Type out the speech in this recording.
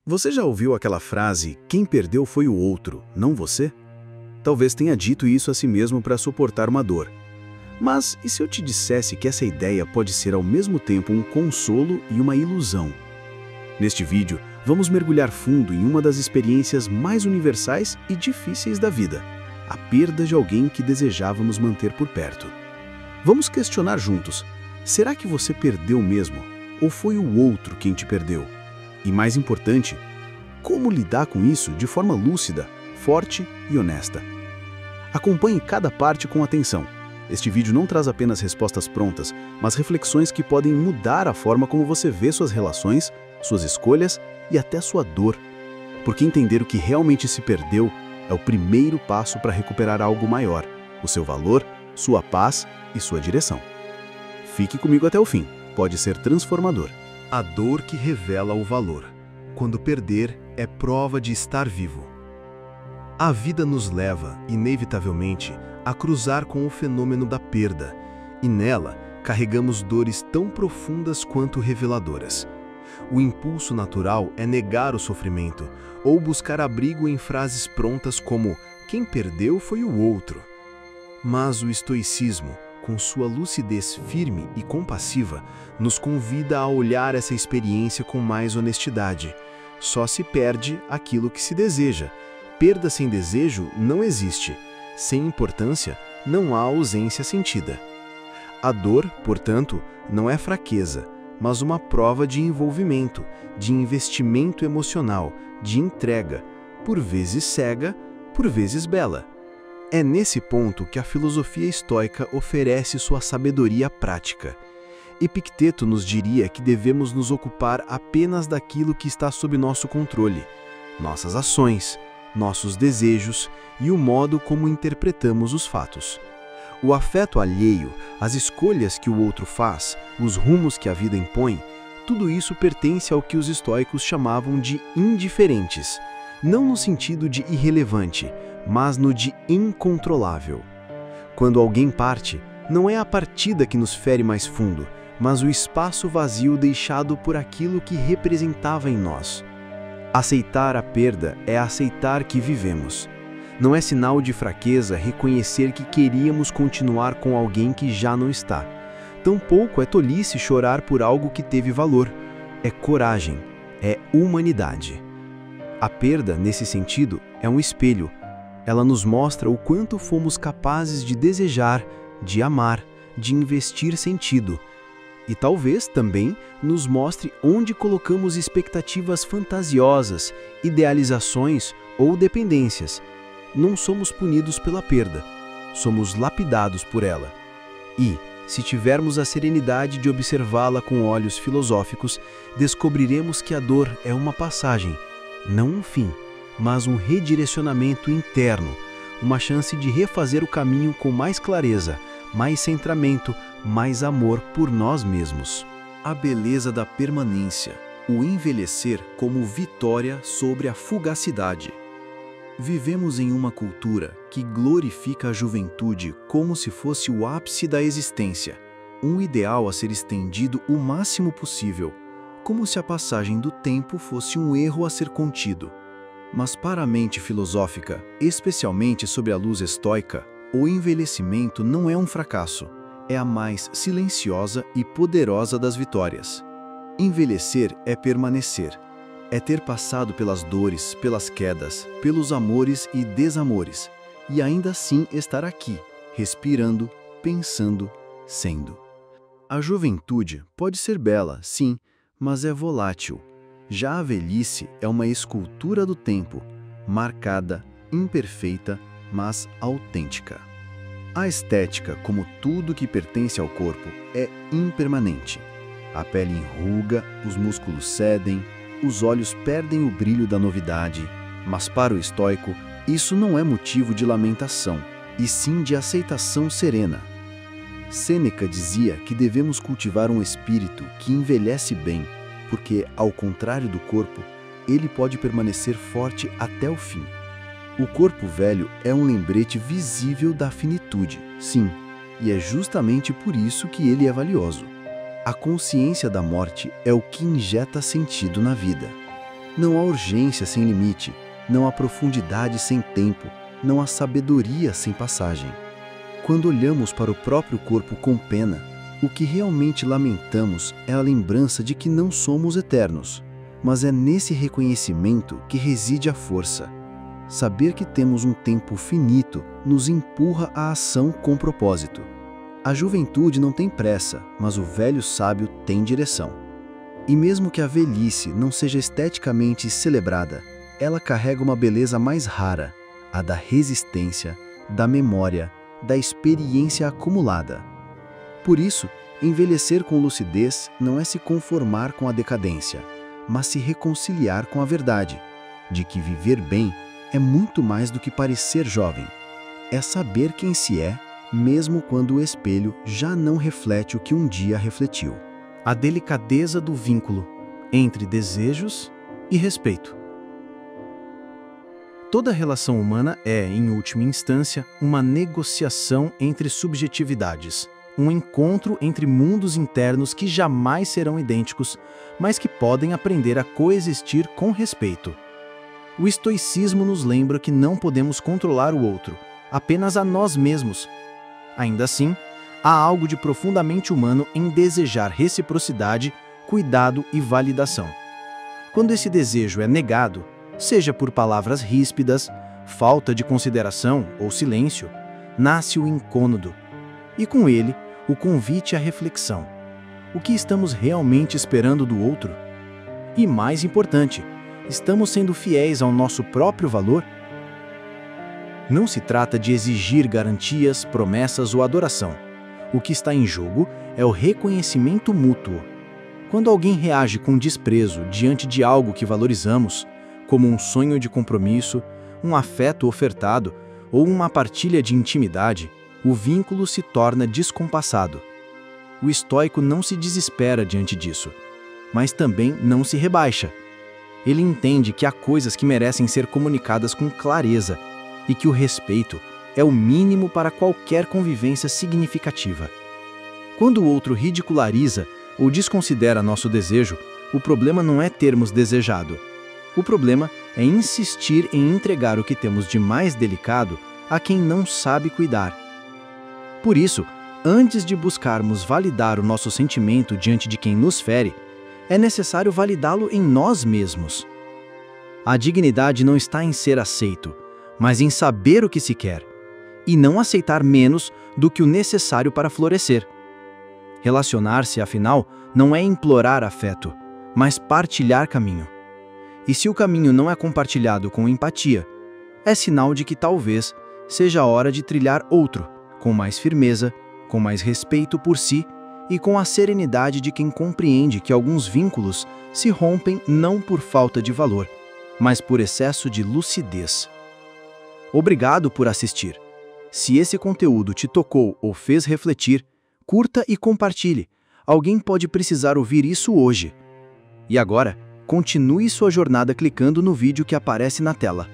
Você já ouviu aquela frase, quem perdeu foi o outro, não você? Talvez tenha dito isso a si mesmo para suportar uma dor. Mas e se eu te dissesse que essa ideia pode ser ao mesmo tempo um consolo e uma ilusão? Neste vídeo, vamos mergulhar fundo em uma das experiências mais universais e difíceis da vida, a perda de alguém que desejávamos manter por perto. Vamos questionar juntos, será que você perdeu mesmo? Ou foi o outro quem te perdeu? E mais importante, como lidar com isso de forma lúcida, forte e honesta? Acompanhe cada parte com atenção. Este vídeo não traz apenas respostas prontas, mas reflexões que podem mudar a forma como você vê suas relações, suas escolhas e até sua dor. Porque entender o que realmente se perdeu é o primeiro passo para recuperar algo maior, o seu valor, sua paz e sua direção. Fique comigo até o fim, pode ser transformador. A dor que revela o valor. Quando perder, é prova de estar vivo. A vida nos leva, inevitavelmente, a cruzar com o fenômeno da perda, e nela carregamos dores tão profundas quanto reveladoras. O impulso natural é negar o sofrimento, ou buscar abrigo em frases prontas como quem perdeu foi o outro. Mas o estoicismo, com sua lucidez firme e compassiva, nos convida a olhar essa experiência com mais honestidade. Só se perde aquilo que se deseja. Perda sem desejo não existe. Sem importância, não há ausência sentida. A dor, portanto, não é fraqueza, mas uma prova de envolvimento, de investimento emocional, de entrega, por vezes cega, por vezes bela. É nesse ponto que a filosofia estoica oferece sua sabedoria prática. Epicteto nos diria que devemos nos ocupar apenas daquilo que está sob nosso controle, nossas ações, nossos desejos e o modo como interpretamos os fatos. O afeto alheio, as escolhas que o outro faz, os rumos que a vida impõe, tudo isso pertence ao que os estoicos chamavam de indiferentes, não no sentido de irrelevante, mas no de incontrolável. Quando alguém parte, não é a partida que nos fere mais fundo, mas o espaço vazio deixado por aquilo que representava em nós. Aceitar a perda é aceitar que vivemos. Não é sinal de fraqueza reconhecer que queríamos continuar com alguém que já não está. Tampouco é tolice chorar por algo que teve valor. É coragem, é humanidade. A perda, nesse sentido, é um espelho. Ela nos mostra o quanto fomos capazes de desejar, de amar, de investir sentido. E talvez também nos mostre onde colocamos expectativas fantasiosas, idealizações ou dependências. Não somos punidos pela perda, somos lapidados por ela. E, se tivermos a serenidade de observá-la com olhos filosóficos, descobriremos que a dor é uma passagem, não um fim, mas um redirecionamento interno, uma chance de refazer o caminho com mais clareza, mais centramento, mais amor por nós mesmos. A beleza da permanência, o envelhecer como vitória sobre a fugacidade. Vivemos em uma cultura que glorifica a juventude como se fosse o ápice da existência, um ideal a ser estendido o máximo possível, como se a passagem do tempo fosse um erro a ser contido. Mas para a mente filosófica, especialmente sob a luz estoica, o envelhecimento não é um fracasso, é a mais silenciosa e poderosa das vitórias. Envelhecer é permanecer, é ter passado pelas dores, pelas quedas, pelos amores e desamores, e ainda assim estar aqui, respirando, pensando, sendo. A juventude pode ser bela, sim, mas é volátil. Já a velhice é uma escultura do tempo, marcada, imperfeita, mas autêntica. A estética, como tudo que pertence ao corpo, é impermanente. A pele enruga, os músculos cedem, os olhos perdem o brilho da novidade, mas para o estoico, isso não é motivo de lamentação, e sim de aceitação serena. Sêneca dizia que devemos cultivar um espírito que envelhece bem, porque, ao contrário do corpo, ele pode permanecer forte até o fim. O corpo velho é um lembrete visível da finitude, sim, e é justamente por isso que ele é valioso. A consciência da morte é o que injeta sentido na vida. Não há urgência sem limite, não há profundidade sem tempo, não há sabedoria sem passagem. Quando olhamos para o próprio corpo com pena, o que realmente lamentamos é a lembrança de que não somos eternos, mas é nesse reconhecimento que reside a força. Saber que temos um tempo finito nos empurra à ação com propósito. A juventude não tem pressa, mas o velho sábio tem direção. E mesmo que a velhice não seja esteticamente celebrada, ela carrega uma beleza mais rara, a da resistência, da memória, da experiência acumulada. Por isso, envelhecer com lucidez não é se conformar com a decadência, mas se reconciliar com a verdade, de que viver bem é muito mais do que parecer jovem. É saber quem se é, mesmo quando o espelho já não reflete o que um dia refletiu. A delicadeza do vínculo entre desejos e respeito. Toda relação humana é, em última instância, uma negociação entre subjetividades, um encontro entre mundos internos que jamais serão idênticos, mas que podem aprender a coexistir com respeito. O estoicismo nos lembra que não podemos controlar o outro, apenas a nós mesmos. Ainda assim, há algo de profundamente humano em desejar reciprocidade, cuidado e validação. Quando esse desejo é negado, seja por palavras ríspidas, falta de consideração ou silêncio, nasce o incômodo. E com ele, o convite à reflexão. O que estamos realmente esperando do outro? E mais importante, estamos sendo fiéis ao nosso próprio valor? Não se trata de exigir garantias, promessas ou adoração. O que está em jogo é o reconhecimento mútuo. Quando alguém reage com desprezo diante de algo que valorizamos, como um sonho de compromisso, um afeto ofertado ou uma partilha de intimidade, o vínculo se torna descompassado. O estoico não se desespera diante disso, mas também não se rebaixa. Ele entende que há coisas que merecem ser comunicadas com clareza e que o respeito é o mínimo para qualquer convivência significativa. Quando o outro ridiculariza ou desconsidera nosso desejo, o problema não é termos desejado. O problema é insistir em entregar o que temos de mais delicado a quem não sabe cuidar. Por isso, antes de buscarmos validar o nosso sentimento diante de quem nos fere, é necessário validá-lo em nós mesmos. A dignidade não está em ser aceito, mas em saber o que se quer, e não aceitar menos do que o necessário para florescer. Relacionar-se, afinal, não é implorar afeto, mas partilhar caminho. E se o caminho não é compartilhado com empatia, é sinal de que talvez seja a hora de trilhar outro, com mais firmeza, com mais respeito por si e com a serenidade de quem compreende que alguns vínculos se rompem não por falta de valor, mas por excesso de lucidez. Obrigado por assistir. Se esse conteúdo te tocou ou fez refletir, curta e compartilhe. Alguém pode precisar ouvir isso hoje. E agora, continue sua jornada clicando no vídeo que aparece na tela.